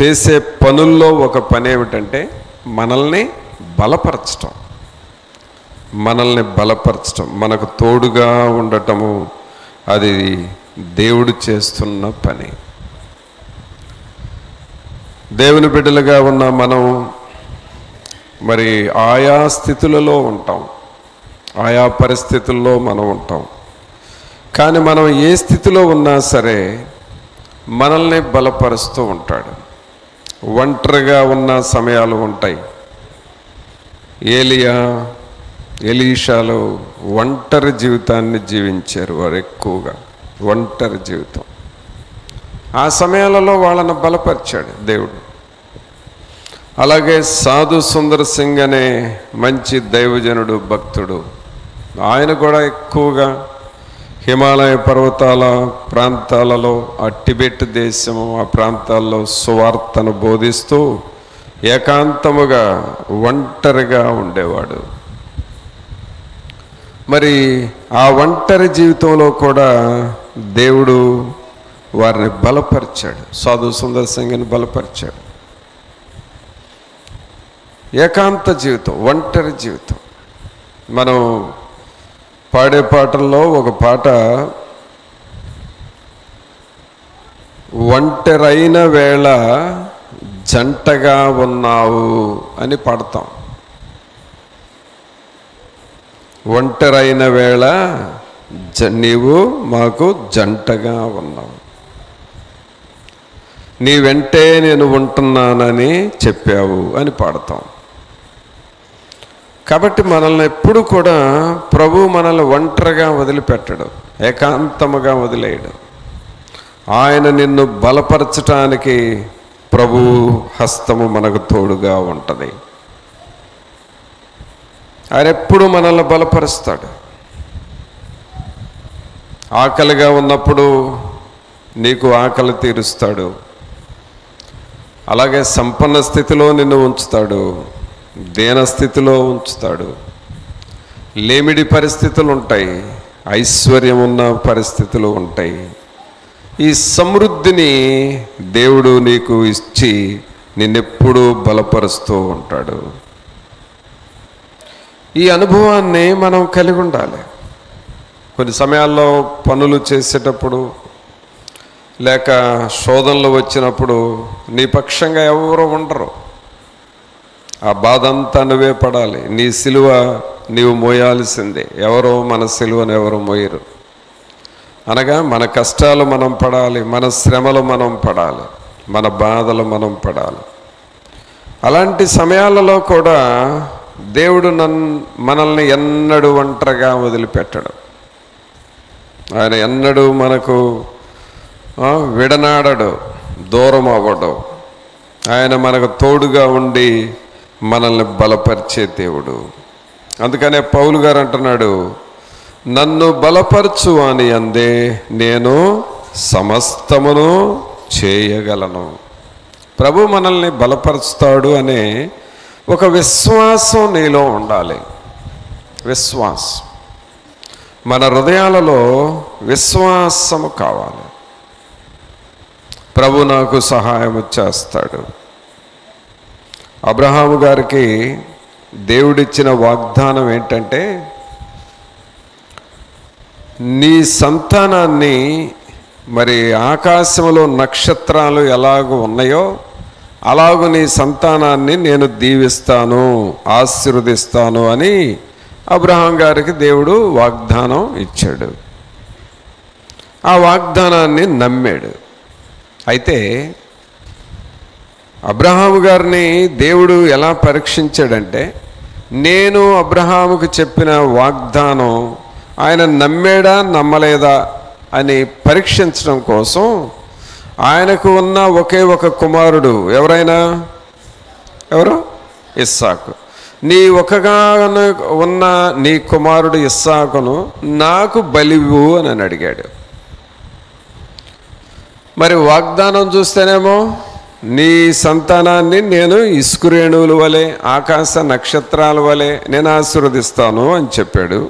చేసే పనుల్లో ఒక పని ఏమిటంటే మనల్ని బలపరచటం, మనకు తోడుగా ఉండటము. అది దేవుడు చేస్తున్న పని. దేవుని బిడ్డలుగా ఉన్న మనం మరి ఆయా స్థితులలో ఉంటాం, ఆయా పరిస్థితుల్లో మనం ఉంటాం. కానీ మనం ఏ స్థితిలో ఉన్నా సరే మనల్ని బలపరుస్తూ ఉంటాడు. ఒంటరిగా ఉన్న సమయాలు ఉంటాయి. ఎలీషాలు ఒంటరి జీవితాన్ని జీవించారు. వారు ఎక్కువగా ఒంటరి జీవితం. ఆ సమయాలలో వాళ్ళను బలపరిచాడు దేవుడు. అలాగే సాధు సుందర్ సింగ్ అనే మంచి దైవజనుడు, భక్తుడు, ఆయన కూడా ఎక్కువగా హిమాలయ పర్వతాల ప్రాంతాలలో, ఆ టిబెట్ దేశము, ఆ ప్రాంతాల్లో సువార్తను బోధిస్తూ ఏకాంతముగా ఒంటరిగా ఉండేవాడు. మరి ఆ ఒంటరి జీవితంలో కూడా దేవుడు వారిని బలపరిచాడు. సాధు సుందర్ సింగ్ని బలపరిచాడు. ఏకాంత జీవితం, ఒంటరి జీవితం. మనం పాడే పాటల్లో ఒక పాట, ఒంటరైన వేళ జంటగా ఉన్నావు అని పాడతాం. ఒంటరైన వేళ నీవు మాకు జంటగా ఉన్నావు, నీ వెంటే నేను ఉంటున్నానని చెప్పావు అని పాడతాం. కాబట్టి మనల్ని ఎప్పుడు కూడా ప్రభు మనల్ని ఒంటరిగా వదిలిపెట్టడు, ఏకాంతముగా వదిలేయడు. ఆయన నిన్ను బలపరచటానికి ప్రభు హస్తము మనకు తోడుగా ఉంటుంది. ఆయన ఎప్పుడు మనల్ని బలపరుస్తాడు. ఆకలిగా ఉన్నప్పుడు నీకు ఆకలి తీరుస్తాడు. అలాగే సంపన్న స్థితిలో నిన్ను ఉంచుతాడు, దీన స్థితిలో ఉంచుతాడు. లేమిడి పరిస్థితులు ఉంటాయి, ఐశ్వర్యం ఉన్న పరిస్థితులు ఉంటాయి. ఈ సమృద్ధిని దేవుడు నీకు ఇచ్చి నిన్నెప్పుడూ బలపరుస్తూ ఉంటాడు. ఈ అనుభవాన్ని మనం కలిగి ఉండాలి. కొన్ని సమయాల్లో పనులు చేసేటప్పుడు లేక శోధనలు వచ్చినప్పుడు నీ పక్షంగా ఎవరో ఉండరు. ఆ బాధ అంతా నువ్వే పడాలి. నీ సిలువ నీవు మోయాల్సిందే. ఎవరో మన సిలువను ఎవరు మోయరు. అనగా మన కష్టాలు మనం పడాలి, మన శ్రమలు మనం పడాలి, మన బాధలు మనం పడాలి. అలాంటి సమయాలలో కూడా దేవుడు మనల్ని ఎన్నడూ ఒంటరిగా వదిలిపెట్టడు. ఆయన ఎన్నడూ మనకు విడనాడడు, దూరం అవ్వడు. ఆయన మనకు తోడుగా ఉండి మనల్ని బలపరిచే దేవుడు. అందుకనే పౌలు గారు అంటున్నాడు, నన్ను బలపరచు అని అందే నేను సమస్తమును చేయగలను. ప్రభు మనల్ని బలపరుస్తాడు అనే ఒక విశ్వాసం నీలో ఉండాలి. విశ్వాసం, మన హృదయాలలో విశ్వాసము కావాలి. ప్రభు నాకు సహాయం చేస్తాడు. అబ్రహాము గారికి దేవుడిచ్చిన వాగ్దానం ఏంటంటే, నీ సంతానాన్ని మరి ఆకాశంలో నక్షత్రాలు ఎలాగూ ఉన్నాయో అలాగూ నీ సంతానాన్ని నేను దీవిస్తాను, ఆశీర్వదిస్తాను అని అబ్రహాం గారికి దేవుడు వాగ్దానం ఇచ్చాడు. ఆ వాగ్దానాన్ని నమ్మాడు. అయితే అబ్రహాము గారిని దేవుడు ఎలా పరీక్షించాడంటే, నేను అబ్రహాముకు చెప్పిన వాగ్దానం ఆయన నమ్మాడా నమ్మలేదా అని పరీక్షించడం కోసం ఆయనకు ఉన్న ఒకే ఒక కుమారుడు ఎవరు? ఇస్సాకు. నీ ఒకగా ఉన్న నీ కుమారుడు ఇస్సాకును నాకు బలివు అని అడిగాడు. మరి వాగ్దానం చూస్తేనేమో నీ సంతానాన్ని నేను ఇసుకురేణువుల వలె, ఆకాశ నక్షత్రాల వలె నేను ఆశీర్వదిస్తాను అని చెప్పాడు.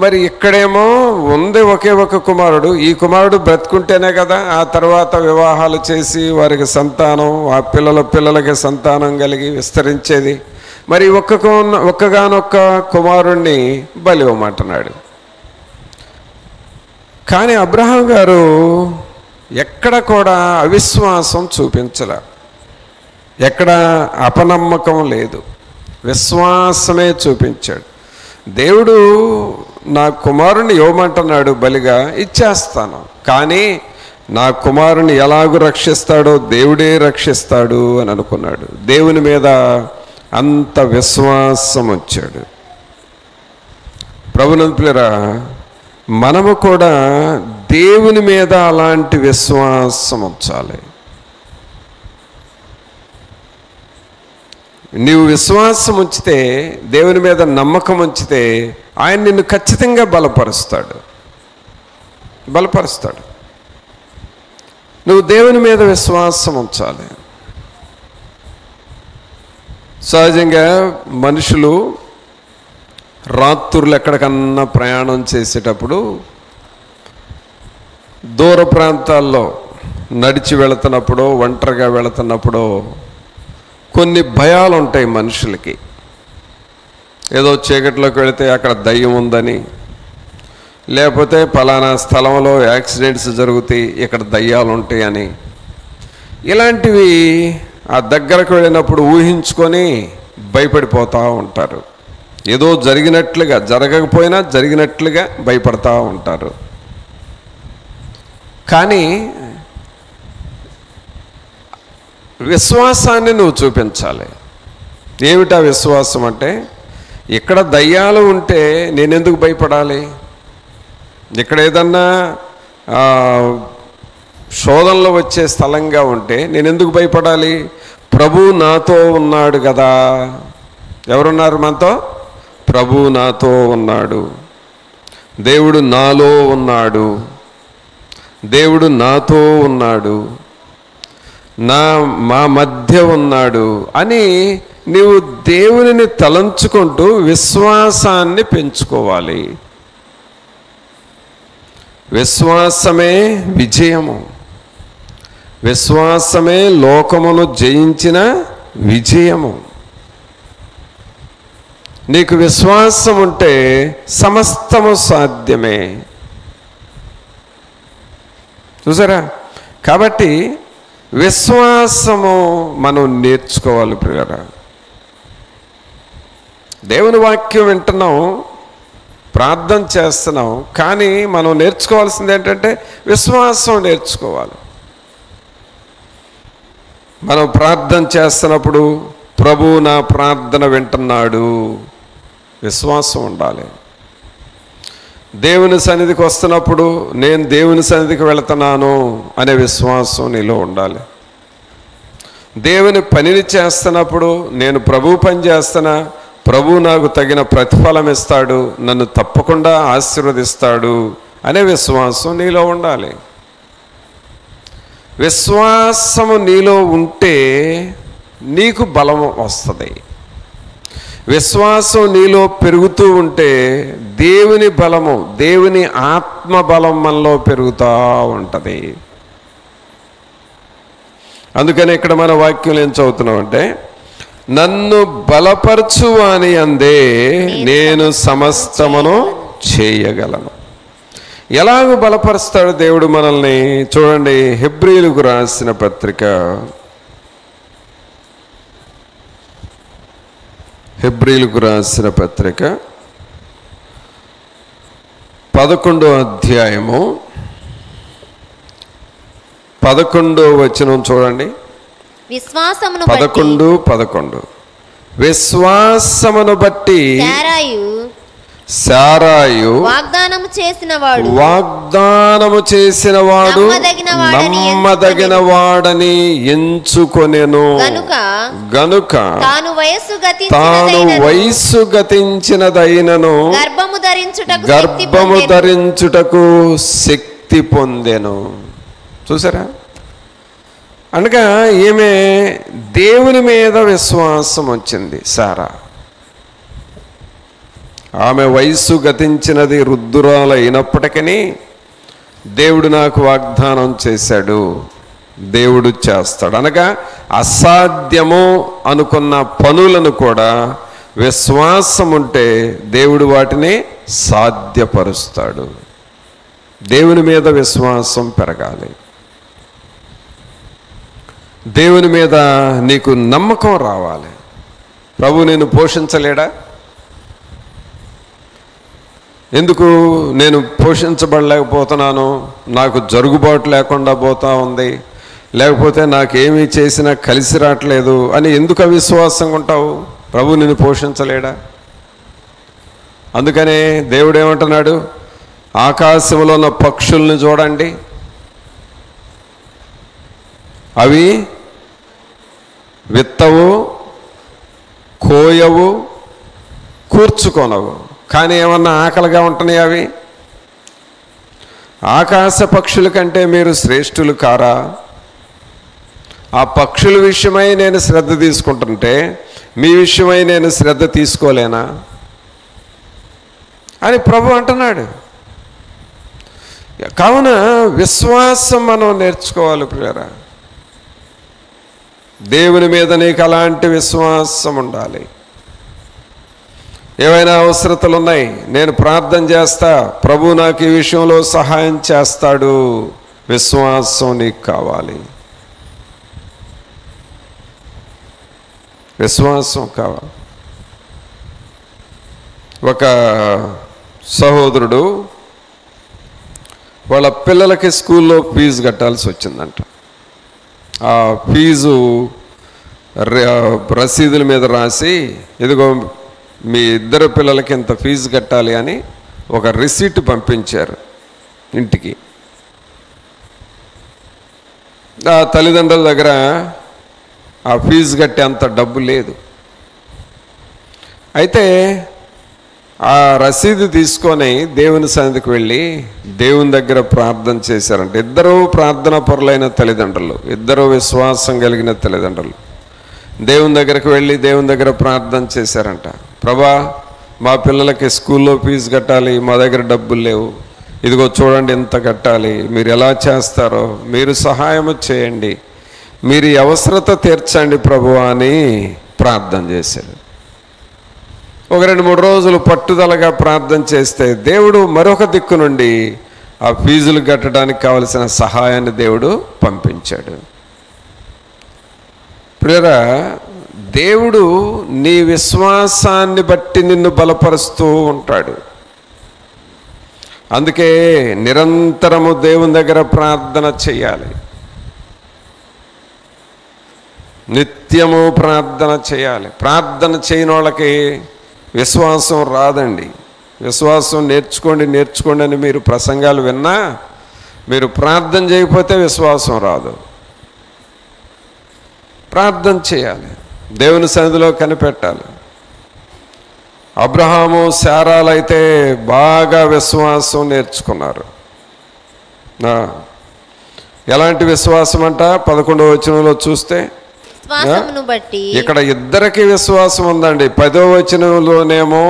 మరి ఇక్కడేమో ఉంది ఒకే ఒక కుమారుడు. ఈ కుమారుడు బ్రతుకుంటేనే కదా ఆ తర్వాత వివాహాలు చేసి వారికి సంతానం, ఆ పిల్లలకి సంతానం కలిగి విస్తరించేది. మరి ఒక్కగానొక్క కుమారుణ్ణి బలి ఇవ్వమంటున్నాడు. కానీ అబ్రహాం గారు ఎక్కడ కూడా అవిశ్వాసం చూపించలే, ఎక్కడ అపనమ్మకం లేదు, విశ్వాసమే చూపించాడు. దేవుడు నా కుమారుని ఇవ్వమంటున్నాడు, బలిగా ఇచ్చేస్తాను, కానీ నా కుమారుని ఎలాగూ రక్షిస్తాడో దేవుడే రక్షిస్తాడు అని అనుకున్నాడు. దేవుని మీద అంత విశ్వాసం వచ్చాడు. ప్రభునంతులరా, మనము కూడా దేవుని మీద అలాంటి విశ్వాసం ఉంచాలి. నీవు విశ్వాసం ఉంచితే, దేవుని మీద నమ్మకం ఉంచితే ఆయన నిన్ను ఖచ్చితంగా బలపరుస్తాడు. నువ్వు దేవుని మీద విశ్వాసం ఉంచాలి. సహజంగా మనుషులు రాత్రులు ఎక్కడికన్నా ప్రయాణం చేసేటప్పుడు దూర ప్రాంతాల్లో నడిచి వెళుతున్నప్పుడు, ఒంటరిగా వెళుతున్నప్పుడు కొన్ని భయాలు ఉంటాయి మనుషులకి. ఏదో చీకట్లోకి వెళితే అక్కడ దయ్యం ఉందని, లేకపోతే పలానా స్థలంలో యాక్సిడెంట్స్ జరుగుతాయి, ఇక్కడ దయ్యాలు ఉంటాయని, ఇలాంటివి ఆ దగ్గరకు వెళ్ళినప్పుడు ఊహించుకొని భయపడిపోతూ ఉంటారు. ఏదో జరిగినట్లుగా, జరగకపోయినా జరిగినట్లుగా భయపడతా ఉంటారు. కానీ విశ్వాసాన్ని నువ్వు చూపించాలి. ఏమిటా విశ్వాసం అంటే, ఇక్కడ దయ్యాలు ఉంటే నేనెందుకు భయపడాలి? ఇక్కడ ఏదన్నా శోధనలో వచ్చే స్థలంగా ఉంటే నేనెందుకు భయపడాలి? ప్రభు నాతో ఉన్నాడు కదా. ఎవరున్నారు మనతో? ప్రభు నాతో ఉన్నాడు, దేవుడు నాలో ఉన్నాడు, దేవుడు నాతో ఉన్నాడు, మా మధ్య ఉన్నాడు అని నీవు దేవునిని తలంచుకుంటూ విశ్వాసాన్ని పెంచుకోవాలి. విశ్వాసమే విజయము, విశ్వాసమే లోకమును జయించిన విజయము. నీకు విశ్వాసం ఉంటే సమస్తము సాధ్యమే. చూసారా? కాబట్టి విశ్వాసము మనం నేర్చుకోవాలి ప్రియులారా. దేవుని వాక్యం వింటున్నాం, ప్రార్థన చేస్తున్నాం, కానీ మనం నేర్చుకోవాల్సింది ఏంటంటే విశ్వాసం నేర్చుకోవాలి. మనం ప్రార్థన చేస్తున్నప్పుడు ప్రభు నా ప్రార్థన వింటున్నాడు, విశ్వాసం ఉండాలి. దేవుని సన్నిధికి వస్తున్నప్పుడు నేను దేవుని సన్నిధికి వెళుతున్నాను అనే విశ్వాసం నీలో ఉండాలి. దేవుని పనిని చేస్తున్నప్పుడు నేను ప్రభు పని చేస్తున్నా, ప్రభు నాకు తగిన ప్రతిఫలం ఇస్తాడు, నన్ను తప్పకుండా ఆశీర్వదిస్తాడు అనే విశ్వాసం నీలో ఉండాలి. విశ్వాసము నీలో ఉంటే నీకు బలం వస్తుంది. విశ్వాసం నీలో పెరుగుతూ ఉంటే దేవుని బలము, దేవుని ఆత్మ బలం మనలో పెరుగుతూ ఉంటుంది. అందుకని ఇక్కడ మన వాక్యం ఏం చదువుతున్నామంటే, నన్ను బలపరచువాని అందే నేను సమస్తమును చేయగలను. ఎలాగ బలపరుస్తాడు దేవుడు మనల్ని? చూడండి, హెబ్రీయులకు రాసిన పత్రిక, హెబ్రీయులకు రాసిన పత్రిక 11వ అధ్యాయము 11వ వచనం చూడండి. 11:11 విశ్వాసమును బట్టి శారాయు వాగ్దానము చేసిన వాడు నమ్మదగిన వాడని ఎంచుకొనెను గనుక తాను వయస్సు గతించినదైనను గర్భము ధరించుటకు శక్తి పొందెను. చూసారా? అనగా ఈమె దేవుని మీద విశ్వాసం వచ్చింది. సారా ఆమె వయస్సు గతించినది, వృద్ధురాలు అయినప్పటికీ దేవుడు నాకు వాగ్దానం చేశాడు, దేవుడు చేస్తాడు. అనగా అసాధ్యము అనుకున్న పనులను కూడా విశ్వాసం ఉంటే దేవుడు వాటిని సాధ్యపరుస్తాడు. దేవుని మీద విశ్వాసం పెరగాలి. దేవుని మీద నీకు నమ్మకం రావాలి. ప్రభు నేను పోషించలేడా? ఎందుకు నేను పోషించబడలేకపోతున్నాను? నాకు జరుగుబాటు లేకుండా పోతా ఉంది, లేకపోతే నాకేమీ చేసినా కలిసి రావట్లేదు అని ఎందుకు అవిశ్వాసంగా ఉంటావు? ప్రభు నిన్ను పోషించలేడా? అందుకనే దేవుడు ఏమంటున్నాడు, ఆకాశంలో ఉన్న పక్షుల్ని చూడండి, అవి విత్తవు, కోయవు, కూర్చుకొనవు, కానీ ఏమన్నా ఆకలిగా ఉంటున్నాయి అవి? ఆకాశ పక్షుల కంటే మీరు శ్రేష్ఠులు కారా? ఆ పక్షుల విషయమై నేను శ్రద్ధ తీసుకుంటుంటే మీ విషయమై నేను శ్రద్ధ తీసుకోలేనా అని ప్రభు అంటున్నాడు. కావున విశ్వాసం మనం నేర్చుకోవాలి ప్రియులారా. దేవుని మీద నీకు అలాంటి విశ్వాసం ఉండాలి. ఏవైనా అవసరతలు ఉన్నాయి, నేను ప్రార్థన చేస్తా, ప్రభు నాకు ఈ విషయంలో సహాయం చేస్తాడు. విశ్వాసం నీకు కావాలి, విశ్వాసం కావాలి. ఒక సహోదరుడు వాళ్ళ పిల్లలకి స్కూల్లో ఫీజు కట్టాల్సి వచ్చిందంట. ఆ ఫీజు రసీదుల మీద రాసి, ఇదిగో మీ ఇద్దరు పిల్లలకి ఇంత ఫీజు కట్టాలి అని ఒక రిసీట్ పంపించారు ఇంటికి. ఆ తల్లిదండ్రుల దగ్గర ఆ ఫీజు కట్టే అంత డబ్బు లేదు. అయితే ఆ రసీదు తీసుకొని దేవుని సన్నిధికి వెళ్ళి దేవుని దగ్గర ప్రార్థన చేశారంట. ఇద్దరూ ప్రార్థన పరులైన తల్లిదండ్రులు, ఇద్దరూ విశ్వాసం కలిగిన తల్లిదండ్రులు దేవుని దగ్గరకు వెళ్ళి దేవుని దగ్గర ప్రార్థన చేశారంట. ప్రభా, మా పిల్లలకి స్కూల్లో ఫీజు కట్టాలి, మా దగ్గర డబ్బులు లేవు, ఇదిగో చూడండి ఎంత కట్టాలి, మీరు ఎలా చేస్తారో మీరు సహాయం చేయండి, మీరు ఈ అవసరత తీర్చండి ప్రభువా అని ప్రార్థన చేశారు. ఒక 2-3 రోజులు పట్టుదలగా ప్రార్థన చేస్తే దేవుడు మరొక దిక్కు నుండి ఆ ఫీజులు కట్టడానికి కావలసిన సహాయాన్ని దేవుడు పంపించాడు. ప్రియరా, దేవుడు నీ విశ్వాసాన్ని బట్టి నిన్ను బలపరుస్తూ ఉంటాడు. అందుకే నిరంతరము దేవుని దగ్గర ప్రార్థన చేయాలి, నిత్యము ప్రార్థన చేయాలి. ప్రార్థన చేయని వాళ్ళకి విశ్వాసం రాదండి. విశ్వాసం నేర్చుకోండి అని మీరు ప్రసంగాలు విన్నా, మీరు ప్రార్థన చేయకపోతే విశ్వాసం రాదు. ప్రార్థన చేయాలి, దేవుని సన్నిధిలో కనిపెట్టాలి. అబ్రహాము, శారాలు అయితే బాగా విశ్వాసం నేర్చుకున్నారు. ఎలాంటి విశ్వాసం అంట? 11వ వచనంలో చూస్తే ఇక్కడ ఇద్దరికి విశ్వాసం ఉందండి. 10వ వచనంలోనేమో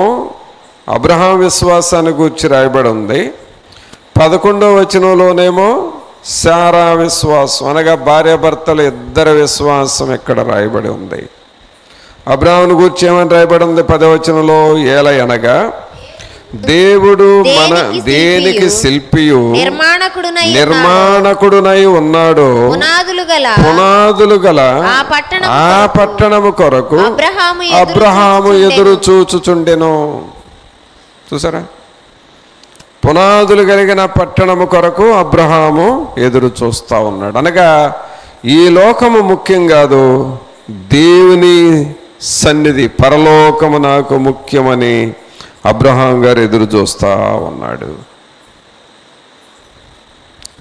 అబ్రహాం విశ్వాసాన్ని గూర్చి రాయబడి ఉంది, 11వ వచనంలోనేమో శారా విశ్వాసం అనగా భార్యాభర్తలు ఇద్దరి విశ్వాసం ఇక్కడ రాయబడి ఉంది. అబ్రహామును గూర్చి ఏమని రాయబడి ఉంది 10వ వచనంలో? ఏలయనగా దేవుడు మన దేనికి శిల్పియు నిర్మాణకుడునై ఉన్నాడు, పునాదులు గల ఆ పట్టణము కొరకు అబ్రహాము ఎదురు చూచుచుండెను. చూసారా? పునాదులు కలిగిన పట్టణము కొరకు అబ్రహాము ఎదురు చూస్తూ ఉన్నాడు. అనగా ఈ లోకము ముఖ్యం కాదు, దేవుని సన్నిధి, పరలోకము నాకు ముఖ్యమని అబ్రహాం గారు ఎదురు చూస్తూ ఉన్నాడు.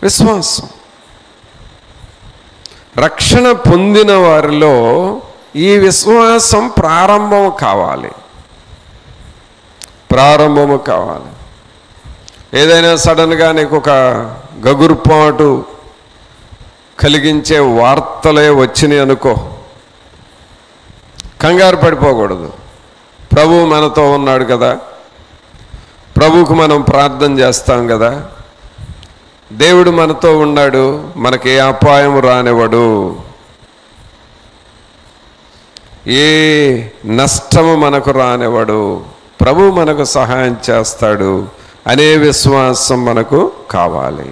విశ్వాసం. రక్షణ పొందిన వారిలో ఈ విశ్వాసం ప్రారంభం కావాలి. ఏదైనా సడన్గా నీకు ఒక గగుర్పాటు కలిగించే వార్తలే వచ్చినాయి అనుకో, కంగారు పడిపోకూడదు. ప్రభు మనతో ఉన్నాడు కదా, ప్రభువుకు మనం ప్రార్థన చేస్తాం కదా, దేవుడు మనతో ఉన్నాడు, మనకి ఏ అపాయం రానివ్వడు, ఏ నష్టము మనకు రానివ్వడు, ప్రభు మనకు సహాయం చేస్తాడు అనే విశ్వాసం మనకు కావాలి.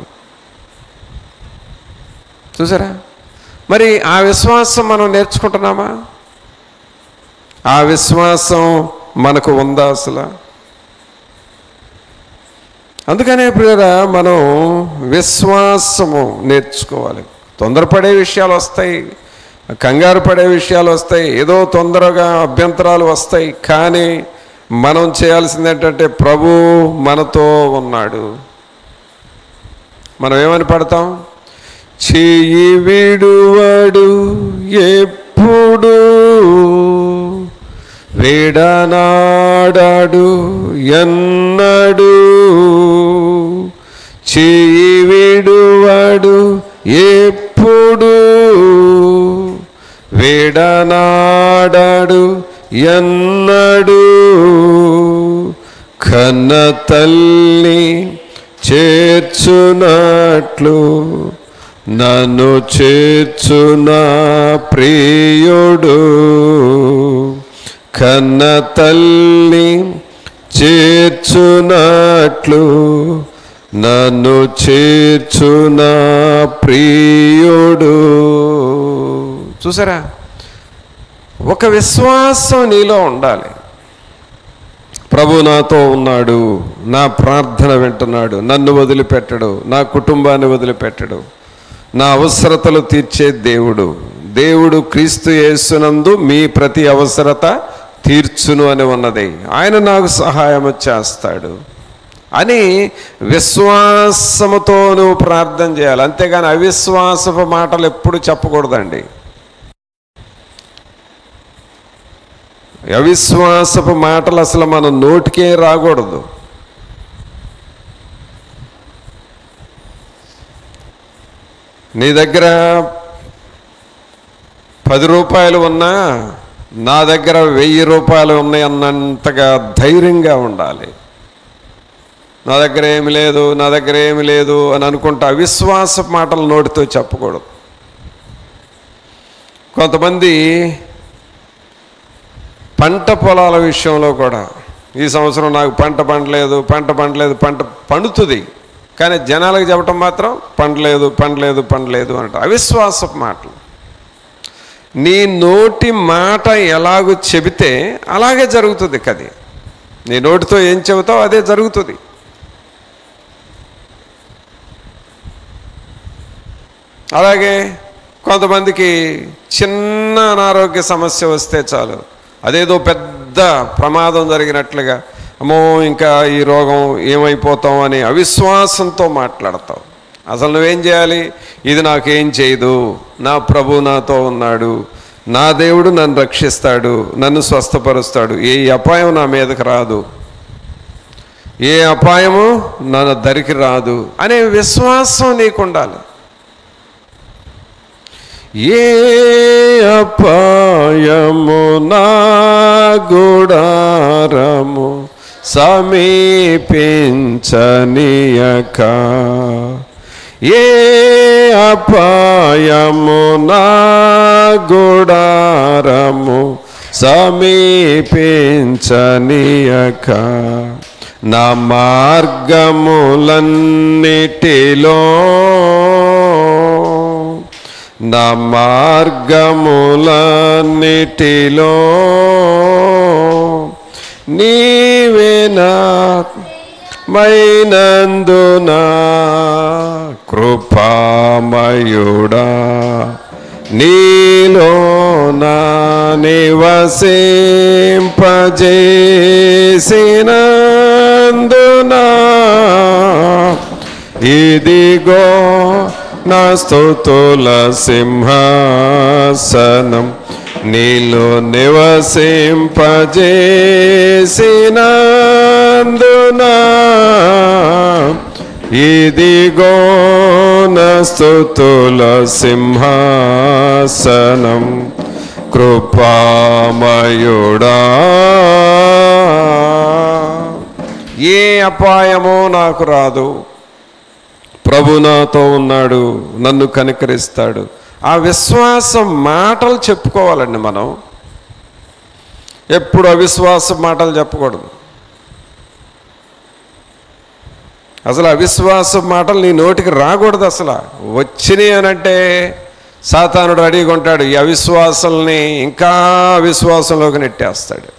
చూసారా? మరి ఆ విశ్వాసం మనం నేర్చుకుంటున్నామా? ఆ విశ్వాసం మనకు ఉందా అసలు? అందుకనే ప్రియరా మనం విశ్వాసము నేర్చుకోవాలి. తొందరపడే విషయాలు వస్తాయి, కంగారు పడే విషయాలు వస్తాయి, ఏదో తొందరగా అభ్యంతరాలు వస్తాయి. కానీ మనం చేయాల్సింది ఏంటంటే ప్రభు మనతో ఉన్నాడు. మనం ఏమని పడతాం? చెయ్యి విడువడు ఎప్పుడు, విడనాడాడు ఎన్నడు, చెయ్యి విడువడు ఎప్పుడు, విడనాడాడు ఎన్నడు, కన్న తల్లి చేర్చునట్లు నన్ను చేర్చున ప్రియుడు, కన్న తల్లి చేర్చునట్లు నన్ను చేర్చున ప్రియుడు. చూసారా? ఒక విశ్వాసం నీలో ఉండాలి. ప్రభు నాతో ఉన్నాడు, నా ప్రార్థన వింటున్నాడు, నన్ను వదిలిపెట్టడు, నా కుటుంబాన్ని వదిలిపెట్టడు, నా అవసరతలు తీర్చే దేవుడు, దేవుడు క్రీస్తు యేసునందు మీ ప్రతి అవసరత తీర్చును అని ఉన్నది, ఆయన నాకు సహాయం చేస్తాడు అని విశ్వాసముతో నువ్వు ప్రార్థన చేయాలి. అంతేగాని అవిశ్వాసపు మాటలు ఎప్పుడు చెప్పకూడదండి. అవిశ్వాసపు మాటలు అసలు మన నోటికే రాకూడదు. నీ దగ్గర 10 రూపాయలు ఉన్నా నా దగ్గర 1000 రూపాయలు ఉన్నాయన్నంతగా ధైర్యంగా ఉండాలి. నా దగ్గర ఏమి లేదు, నా దగ్గర ఏమి లేదు అని అనుకుంటా అవిశ్వాసపు మాటలు నోటితో చెప్పకూడదు. కొంతమంది పంట పొలాల విషయంలో కూడా, ఈ సంవత్సరం నాకు పంట పండలేదు, పంట పండుతుంది, కానీ జనాలకు చెప్పటం మాత్రం పండలేదు అంట. అవిశ్వాసపు మాటలు. నీ నోటి మాట ఎలాగో చెబితే అలాగే జరుగుతుంది కది. నీ నోటితో ఏం చెబుతావు అదే జరుగుతుంది. అలాగే కొంతమందికి చిన్న అనారోగ్య సమస్య వస్తే చాలు, అదేదో పెద్ద ప్రమాదం జరిగినట్లుగా, అమ్మో ఇంకా ఈ రోగం ఏమైపోతాం అని అవిశ్వాసంతో మాట్లాడతావు. అసలు నువ్వేం చేయాలి? ఇది నాకేం చేయదు, నా ప్రభు నాతో ఉన్నాడు, నా దేవుడు నన్ను రక్షిస్తాడు, నన్ను స్వస్థపరుస్తాడు, ఏ అపాయం నా మీదకి రాదు, ఏ అపాయము నా దరికి రాదు అనే విశ్వాసం నీకు ఉండాలి. ఏ అపాయము నా గుడారము సమీపించనీయక, ఏ అపాయము నా గుడారము సమీపించనీయక, నా మార్గములన్నిటిలో నా మార్గములన్నిటిలో నీవే నా మైనందున కృపామయుడా, నీలో నా నివసింపజేసినందున ఇదిగో నా స్తుతుల సింహాసనం, నీలో నివసింపజేసినందున ఇదిగో నా స్తుతుల సింహాసనం, కృపామయుడా ఏ అపాయమో నాకు రాదు, ప్రభు నాతో ఉన్నాడు, నన్ను కనికరిస్తాడు. ఆ విశ్వాసం మాటలు చెప్పుకోవాలండి. మనం ఎప్పుడు అవిశ్వాస మాటలు చెప్పకూడదు. అసలు అవిశ్వాస మాటలు నీ నోటికి రాకూడదు. అసలు వచ్చినాయి అనంటే సాతానుడు రెడీగా ఉంటాడు, ఈ అవిశ్వాసాలని ఇంకా అవిశ్వాసంలోకి నెట్టేస్తాడు.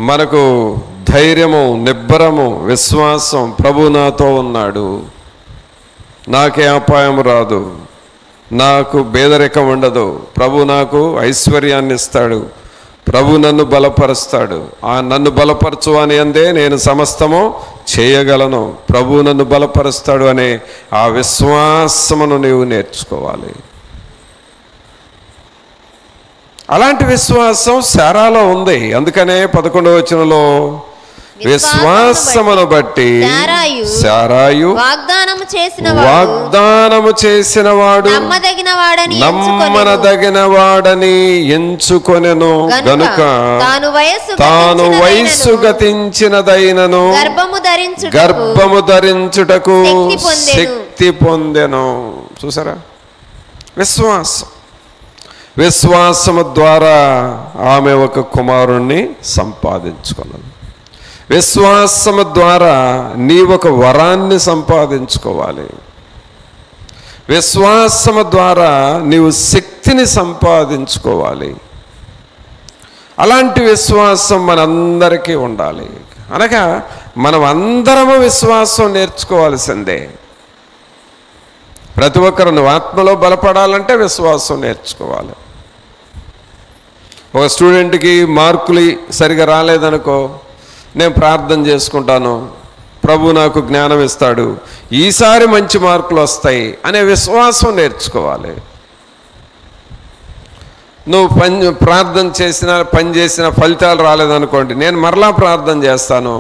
మనకు ధైర్యము, నిబ్బరము, విశ్వాసం, ప్రభు నాతో ఉన్నాడు, నాకే అపాయం రాదు, నాకు పేదరికం ఉండదు, ప్రభు నాకు ఐశ్వర్యాన్ని ఇస్తాడు, ప్రభు నన్ను బలపరుస్తాడు, ఆ నన్ను బలపరచు అని అందే నేను సమస్తము చేయగలను, ప్రభు నన్ను బలపరుస్తాడు అనే ఆ విశ్వాసమును నీవు నేర్చుకోవాలి. అలాంటి విశ్వాసం శారాలో ఉంది. అందుకనే 11వ వచనంలో విశ్వాసమును బట్టి శారాయు వాగ్దానము చేసిన వాడు నమ్మదగిన వాడని ఎంచుకొనెను గనుక తాను వయస్సు గతించినదైనను గర్భము ధరించుటకు శక్తి పొందెను. చూసారా, విశ్వాసము ద్వారా ఆమె ఒక కుమారుణ్ణి సంపాదించుకున్నది. విశ్వాసము ద్వారా నీ ఒక వరాన్ని సంపాదించుకోవాలి. విశ్వాసము ద్వారా నీవు శక్తిని సంపాదించుకోవాలి. అలాంటి విశ్వాసం మనందరికీ ఉండాలి. అనగా మనం అందరము విశ్వాసం నేర్చుకోవాల్సిందే. ప్రతి ఒక్కరు నువ్వు ఆత్మలో బలపడాలంటే విశ్వాసం నేర్చుకోవాలి. ఒక స్టూడెంట్కి మార్కులు సరిగా రాలేదనుకో, నేను ప్రార్థన చేసుకుంటాను, ప్రభు నాకు జ్ఞానం ఇస్తాడు, ఈసారి మంచి మార్కులు వస్తాయి అనే విశ్వాసం నేర్చుకోవాలి. నువ్వు ప్రార్థన పని చేసిన ఫలితాలు రాలేదనుకోండి, నేను మరలా ప్రార్థన చేస్తాను,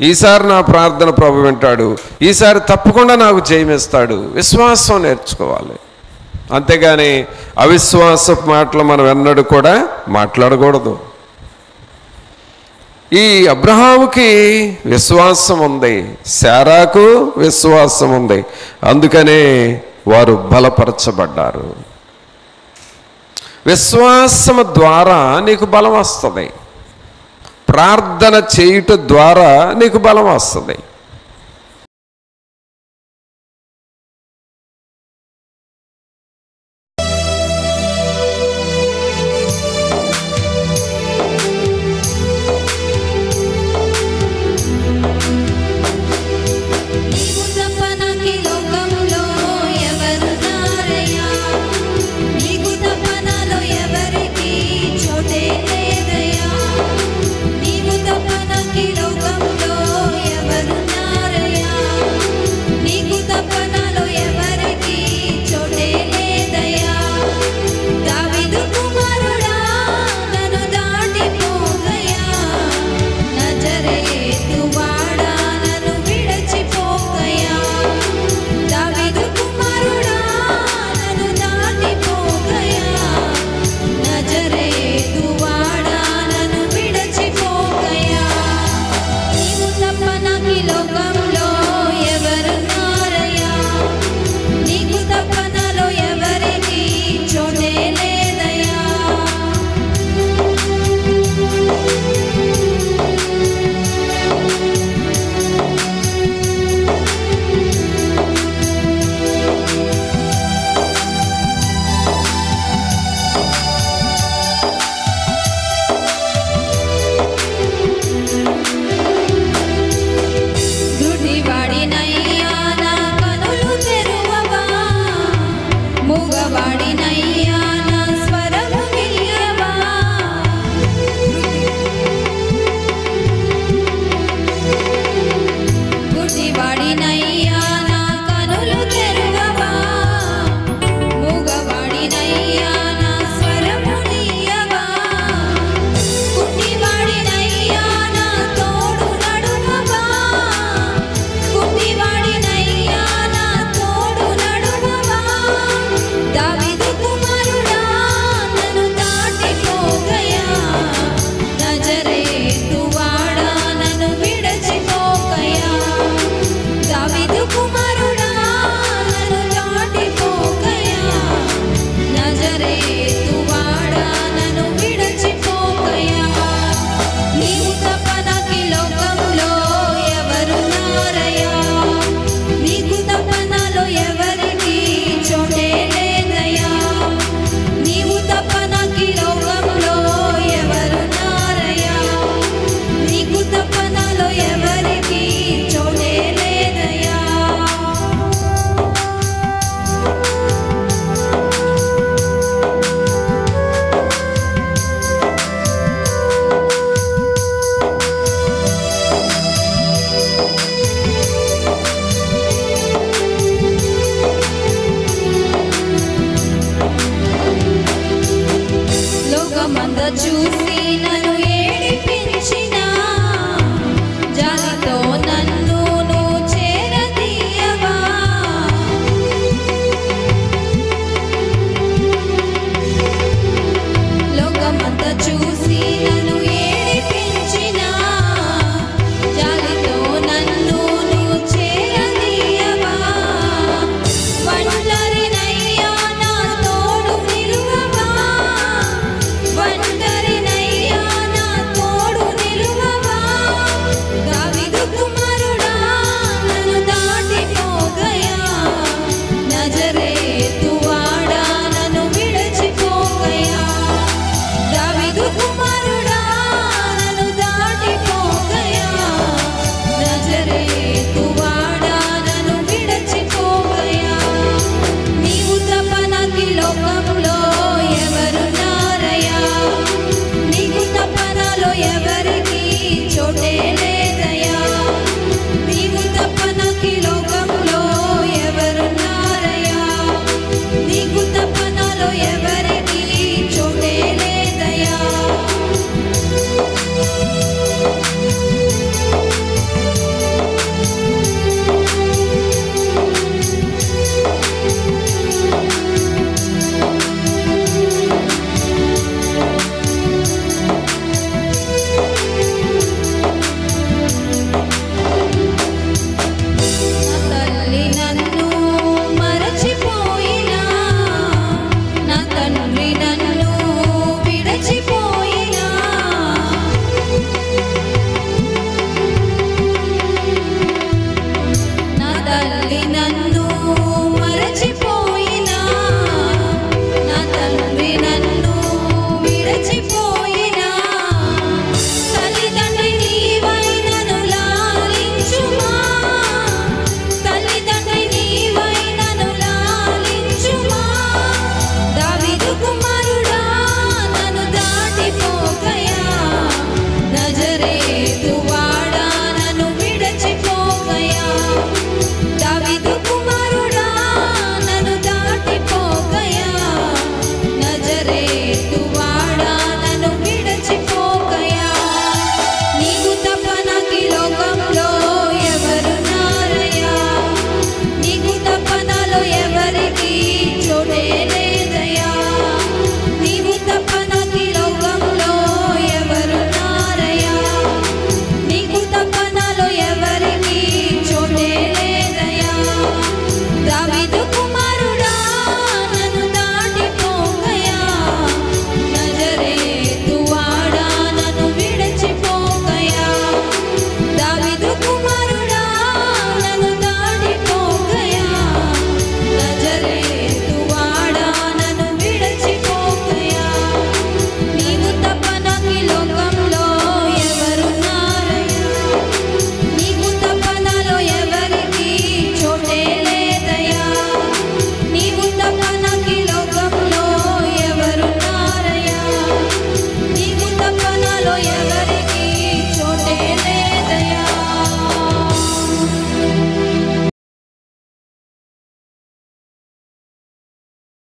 ఈసారి నా ప్రార్థన ప్రభు వింటాడు, ఈసారి తప్పకుండా నాకు జయమిస్తాడు. విశ్వాసం నేర్చుకోవాలి. అంతేగాని అవిశ్వాసపు మాటలు మనం ఎన్నడూ కూడా మాట్లాడకూడదు. ఈ అబ్రహాముకి విశ్వాసం ఉంది, శారాకు విశ్వాసం ఉంది, అందుకనే వారు బలపరచబడ్డారు. విశ్వాసము ద్వారా నీకు బలం వస్తుంది. ప్రార్థన చేయుట ద్వారా నీకు బలం వస్తుంది. నీవు తప్ప నాకు లోకంలో ఎవరు మంద చూసి నన్ను